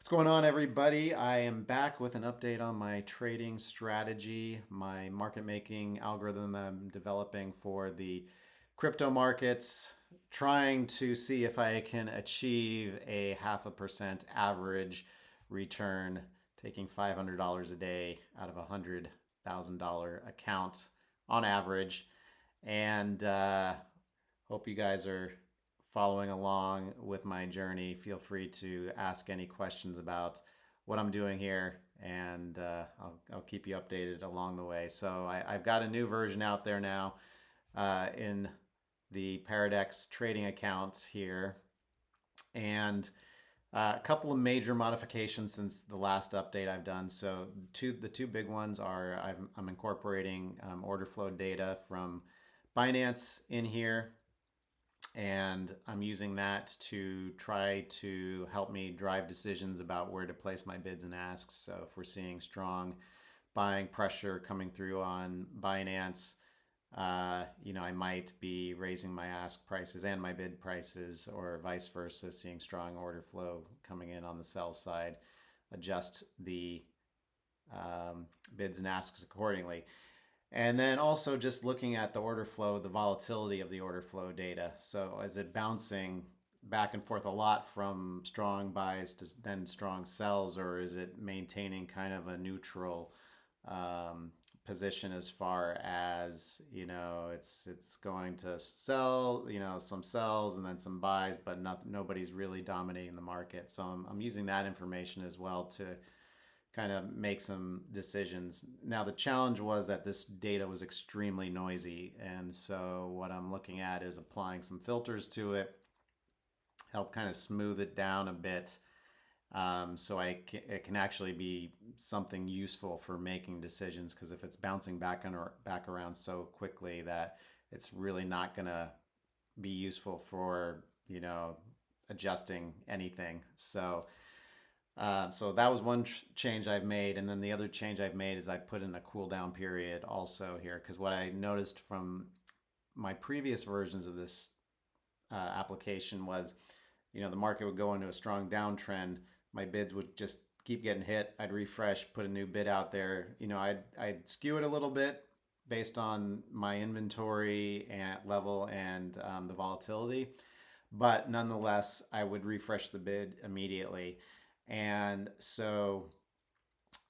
What's going on, everybody? I am back with an update on my trading strategy, my market making algorithm that I'm developing for the crypto markets, trying to see if I can achieve a 0.5% average return, taking $500 a day out of a $100,000 account on average. And hope you guys are following along with my journey. Feel free to ask any questions about what I'm doing here, and I'll keep you updated along the way. So I've got a new version out there now in the Paradex trading account here, and a couple of major modifications since the last update I've done. So the two big ones are I'm incorporating order flow data from Binance in here, and I'm using that to try to help me drive decisions about where to place my bids and asks. So if we're seeing strong buying pressure coming through on Binance, I might be raising my ask prices and my bid prices, or vice versa, seeing strong order flow coming in on the sell side, adjust the bids and asks accordingly. And then also just looking at the order flow, the volatility of the order flow data. So is it bouncing back and forth a lot from strong buys to then strong sells, or is it maintaining kind of a neutral position as far as, it's going to sell, some sells and then some buys, but nobody's really dominating the market. So I'm using that information as well to kind of make some decisions. Now, the challenge was that this data was extremely noisy. And so what I'm looking at is applying some filters to it, help kind of smooth it down a bit, so it can actually be something useful for making decisions. Because if it's bouncing back around so quickly, that it's really not going to be useful for, adjusting anything. So that was one change I've made. And then the other change I've made is I put in a cooldown period also here, because what I noticed from my previous versions of this application was, the market would go into a strong downtrend. My bids would just keep getting hit. I'd refresh, put a new bid out there. I'd skew it a little bit based on my inventory and level and the volatility. But nonetheless, I would refresh the bid immediately. And so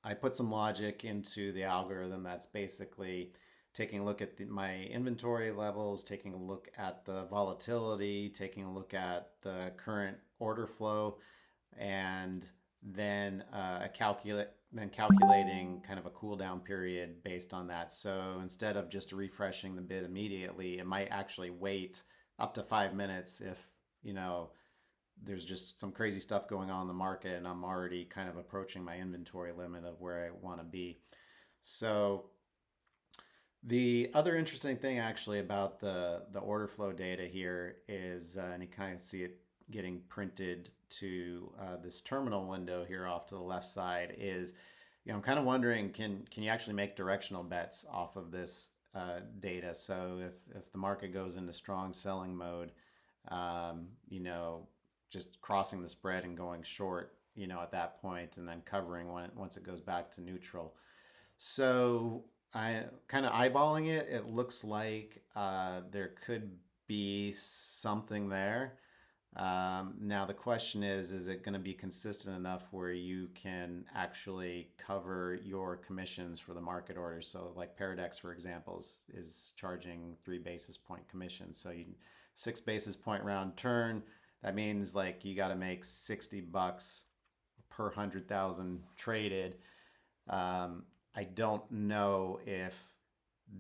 I put some logic into the algorithm that's basically taking a look at my inventory levels, taking a look at the volatility, taking a look at the current order flow, and then calculating kind of a cool down period based on that. So instead of just refreshing the bid immediately, it might actually wait up to 5 minutes if, there's just some crazy stuff going on in the market and I'm already kind of approaching my inventory limit of where I want to be. So the other interesting thing actually about the order flow data here is, and you kind of see it getting printed to this terminal window here off to the left side, is, I'm kind of wondering, can you actually make directional bets off of this data? So if the market goes into strong selling mode, just crossing the spread and going short, at that point, and then covering once it goes back to neutral. So I kind of eyeballing it. It looks like there could be something there. Now the question is it going to be consistent enough where you can actually cover your commissions for the market orders? So like Paradex, for example, is charging 3 basis point commission. So 6 basis point round turn. That means like you got to make $60 per 100,000 traded. I don't know if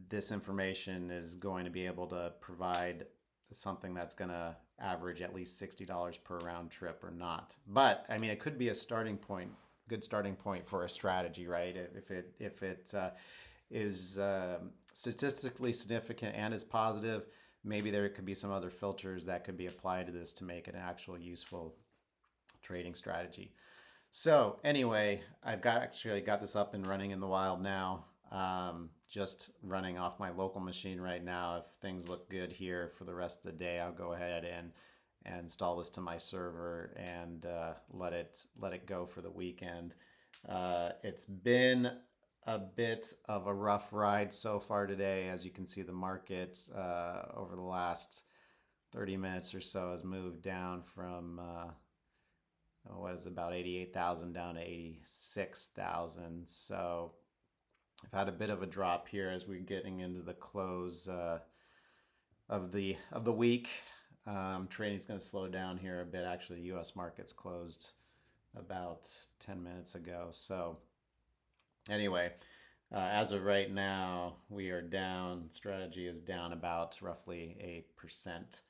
this information is going to be able to provide something that's going to average at least $60 per round trip or not. But I mean, it could be a starting point, good starting point for a strategy, right? If it is statistically significant and is positive, maybe there could be some other filters that could be applied to this to make it an actual useful trading strategy. So anyway, I've actually got this up and running in the wild now. Just running off my local machine right now. If things look good here for the rest of the day, I'll go ahead and and install this to my server and let it go for the weekend. It's been a bit of a rough ride so far today. As you can see, the market over the last 30 minutes or so has moved down from what is about 88,000 down to 86,000. So I've had a bit of a drop here as we're getting into the close of the week. Trading's going to slow down here a bit. Actually, the U.S. market's closed about 10 minutes ago. So anyway, as of right now, we are down. Strategy is down about roughly 8%.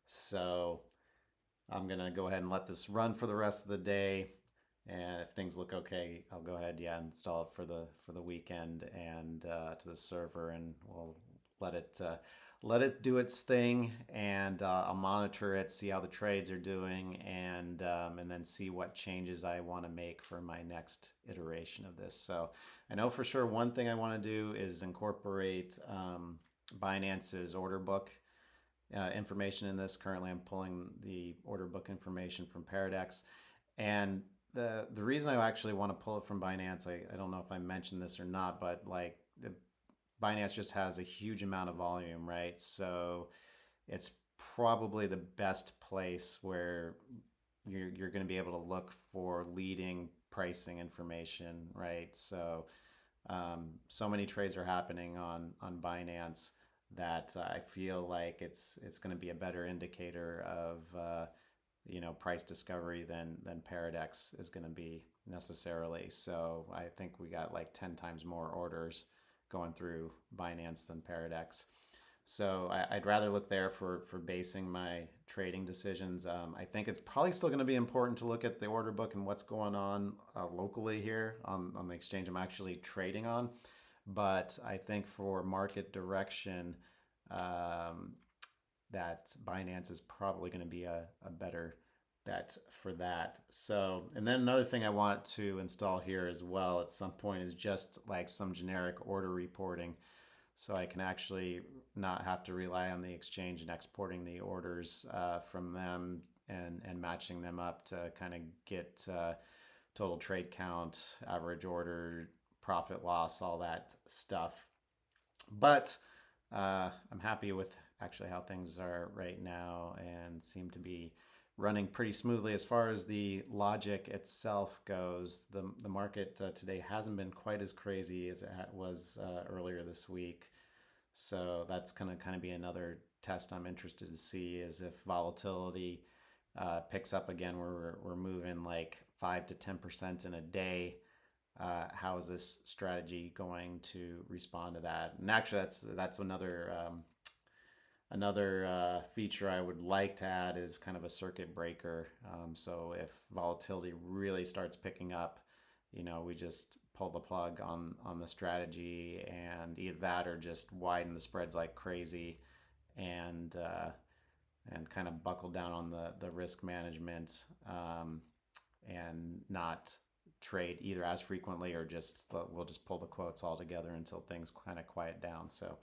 So I'm going to go ahead and let this run for the rest of the day. And if things look okay, I'll go ahead, install it for the weekend and to the server, and we'll let it do its thing, and I'll monitor it, see how the trades are doing, and then see what changes I want to make for my next iteration of this. So I know for sure one thing I want to do is incorporate Binance's order book information in this. Currently, I'm pulling the order book information from Paradex, and the reason I actually want to pull it from Binance, I don't know if I mentioned this or not, but like the Binance just has a huge amount of volume, right? So it's probably the best place where you're going to be able to look for leading pricing information, right? So so many trades are happening on Binance that I feel like it's going to be a better indicator of price discovery than Paradex is going to be necessarily. So I think we got like 10 times more orders going through Binance than Paradex. So I'd rather look there for basing my trading decisions. I think it's probably still going to be important to look at the order book and what's going on locally here on the exchange I'm actually trading on. But I think for market direction, that Binance is probably going to be a better bet for that. So, and then another thing I want to install here as well at some point is just like some generic order reporting, so I can actually not have to rely on the exchange and exporting the orders from them and matching them up to kind of get total trade count, average order, profit loss, all that stuff. But I'm happy with actually how things are right now and seem to be running pretty smoothly. As far as the logic itself goes, the market today hasn't been quite as crazy as it was earlier this week. So that's going to kind of be another test I'm interested to see, is if volatility picks up again. We're moving like 5 to 10% in a day. How is this strategy going to respond to that? And actually, that's another feature I would like to add is kind of a circuit breaker. So if volatility really starts picking up, we just pull the plug on the strategy, and either that or just widen the spreads like crazy, and kind of buckle down on the risk management, and not trade either as frequently, or we'll just pull the quotes all together until things kind of quiet down. So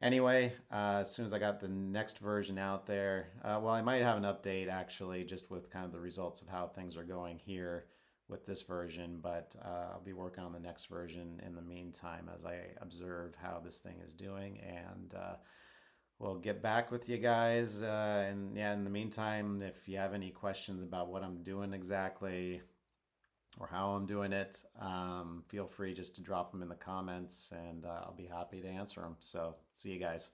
anyway, as soon as I got the next version out there, well, I might have an update actually, just with kind of the results of how things are going here with this version, but I'll be working on the next version in the meantime as I observe how this thing is doing, and we'll get back with you guys. And yeah, in the meantime, if you have any questions about what I'm doing exactly or how I'm doing it, feel free just to drop them in the comments, and I'll be happy to answer them. So see you guys.